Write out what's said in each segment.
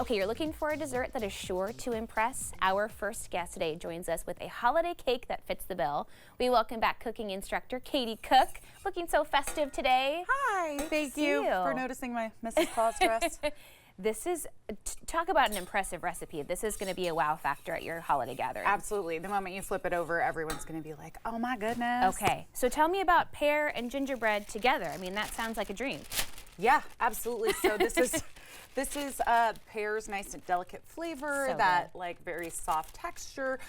Okay, you're looking for a dessert that is sure to impress? Our first guest today joins us with a holiday cake that fits the bill. We welcome back cooking instructor Katie Cook. Looking so festive today. Hi, thank you for noticing my Mrs. Claus dress. This is, talk about an impressive recipe. This is going to be a wow factor at your holiday gathering. Absolutely. The moment you flip it over, everyone's going to be like, oh my goodness. Okay, so tell me about pear and gingerbread together. I mean, that sounds like a dream. Yeah, absolutely. So this is pears, nice and delicate flavor, So that good. like very soft texture.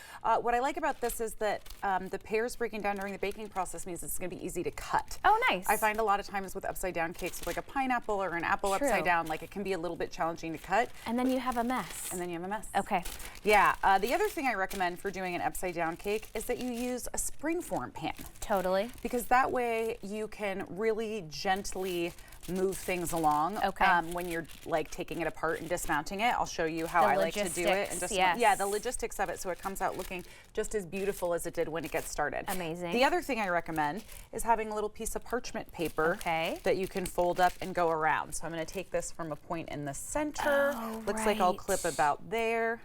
What I like about this is that the pears breaking down during the baking process means it's going to be easy to cut. Oh, nice. I find a lot of times with upside down cakes with like a pineapple or an apple True. upside down, like it can be a little bit challenging to cut. And then you have a mess. And then you have a mess. Okay. Yeah. The other thing I recommend for doing an upside down cake is that you use a springform pan. Totally. Because that way you can really gently move things along. Okay. When you're like taking it apart and dismounting it, I'll show you how I like to do it. And yeah, the logistics of it, so it comes out looking just as beautiful as it did when it gets started. Amazing. The other thing I recommend is having a little piece of parchment paper that you can fold up and go around. So I'm going to take this from a point in the center. Oh, Looks like I'll clip about there.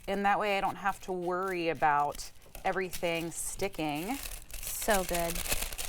And that way I don't have to worry about everything sticking. So good.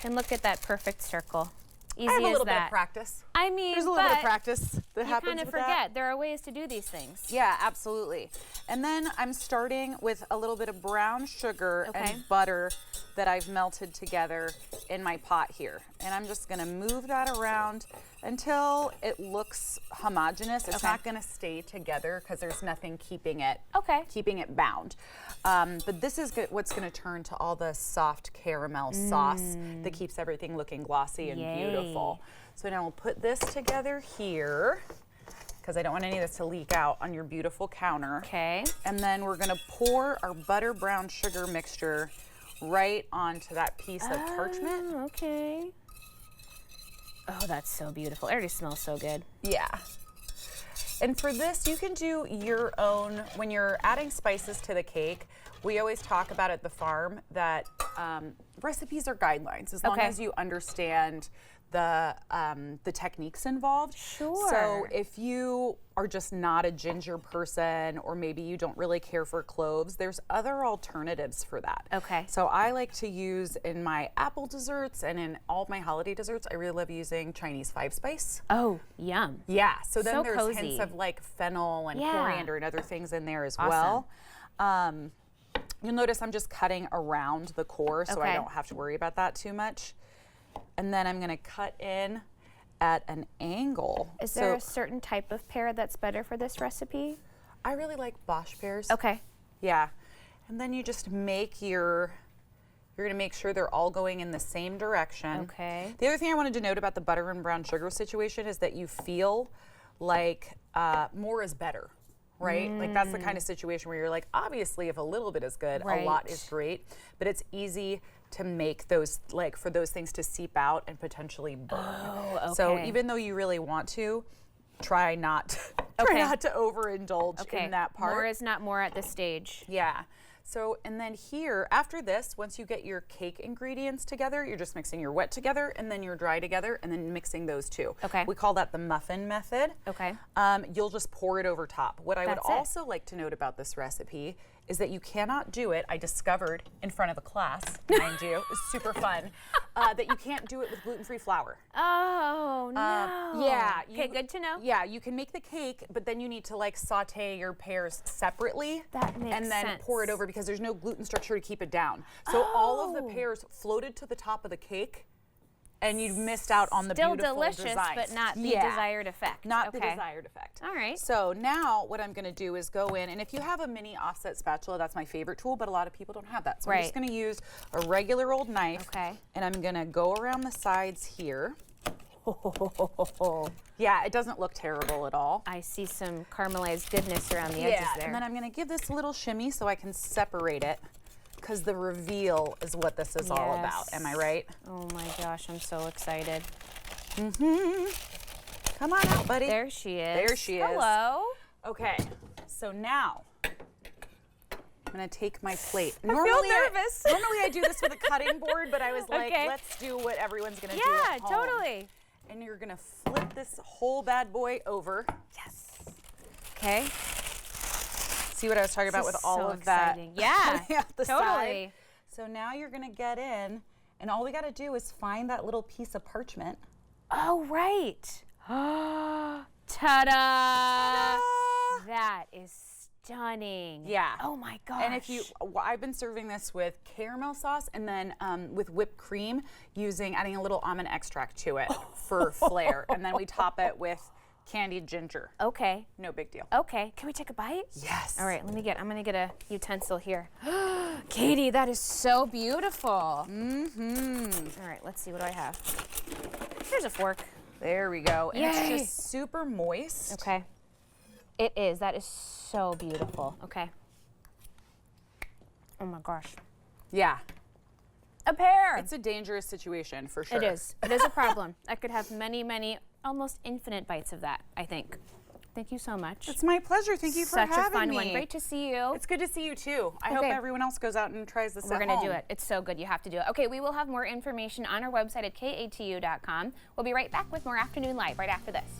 And look at that perfect circle. Easy I have a as little that. bit of practice. I mean, there's a little bit of practice that you happens kind of with forget that. there are ways to do these things. Yeah, absolutely. And then I'm starting with a little bit of brown sugar and butter that I've melted together in my pot here. And I'm just going to move that around until it looks homogeneous. It's not going to stay together because there's nothing keeping it bound. But this is what's going to turn to all the soft caramel sauce that keeps everything looking glossy and beautiful. So now we'll put this together here because I don't want any of this to leak out on your beautiful counter. Okay. And then we're going to pour our butter brown sugar mixture right onto that piece of parchment. Okay. Oh, that's so beautiful. It already smells so good. Yeah. And for this, you can do your own, when you're adding spices to the cake, we always talk about at the farm that recipes are guidelines as long as you understand the techniques involved. Sure. So if you are just not a ginger person, or maybe you don't really care for cloves, there's other alternatives for that. Okay. So I like to use in my apple desserts and in all of my holiday desserts, I really love using Chinese 5-spice. Oh, yum. Yeah, so then there's cozy. hints of like fennel and coriander and other things in there as Awesome. well. You'll notice I'm just cutting around the core so I don't have to worry about that too much. And then I'm going to cut in at an angle. Is there a certain type of pear that's better for this recipe? I really like bosc pears. Okay. Yeah. And then you just make you're going to make sure they're all going in the same direction. Okay. The other thing I wanted to note about the butter and brown sugar situation is that you feel like more is better. Right? Like that's the kind of situation where you're like, obviously if a little bit is good, a lot is great, but it's easy to make those, like for those things to seep out and potentially burn. Oh, okay. So even though you really want to, try not to overindulge in that part. More is not more at this stage. Yeah. So, and then here, after this, once you get your cake ingredients together, you're just mixing your wet together and then your dry together and then mixing those two. Okay. We call that the muffin method. Okay. You'll just pour it over top. What I would also like to note about this recipe is that you cannot do it, I discovered in front of a class, mind you, it's super fun, that you can't do it with gluten-free flour. Oh, no. Yeah. Okay, good to know. Yeah, you can make the cake, but then you need to like saute your pears separately. That makes and then sense. pour it over because there's no gluten structure to keep it down. So all of the pears floated to the top of the cake, and you missed out on the beautiful delicious, designs. but not the desired effect. Not the desired effect. All right. So now what I'm going to do is go in, and if you have a mini offset spatula, that's my favorite tool, but a lot of people don't have that. So I'm just going to use a regular old knife, and I'm going to go around the sides here. Yeah, it doesn't look terrible at all. I see some caramelized goodness around the edges there. And then I'm going to give this a little shimmy so I can separate it, because the reveal is what this is all about. Am I right? Oh my gosh, I'm so excited. Come on out, buddy. There she is. There she is. Hello. Okay, so now I'm going to take my plate. I feel nervous. Normally I do this with a cutting board, but I was like, let's do what everyone's going to do at home. Totally. And you're going to flip this whole bad boy over. Yes. Okay. See what I was talking about with all of exciting. that? Yeah, the totally. Side. So now you're gonna get in, and all we gotta do is find that little piece of parchment. Oh, right. Ta-da! That is stunning. Yeah. Oh my gosh. And if you, I've been serving this with caramel sauce and then with whipped cream, adding a little almond extract to it for flair, and then we top it with candied ginger. Okay. No big deal. Okay. Can we take a bite? Yes. All right. I'm gonna get a utensil here. Katie, that is so beautiful. Mm-hmm. All right. Let's see. What do I have? Here's a fork. There we go. And Yay. it's just super moist. Okay. It is. That is so beautiful. Okay. Oh my gosh. Yeah. A pear. It's a dangerous situation for sure. It is. It is a problem. I could have many, many, almost infinite bites of that, I think. Thank you so much. It's my pleasure. Thank you for having me. Such a fun one. Great to see you. It's good to see you too. I hope everyone else goes out and tries this at home. We're going to do it. It's so good. You have to do it. Okay, we will have more information on our website at katu.com. We'll be right back with more Afternoon Live right after this.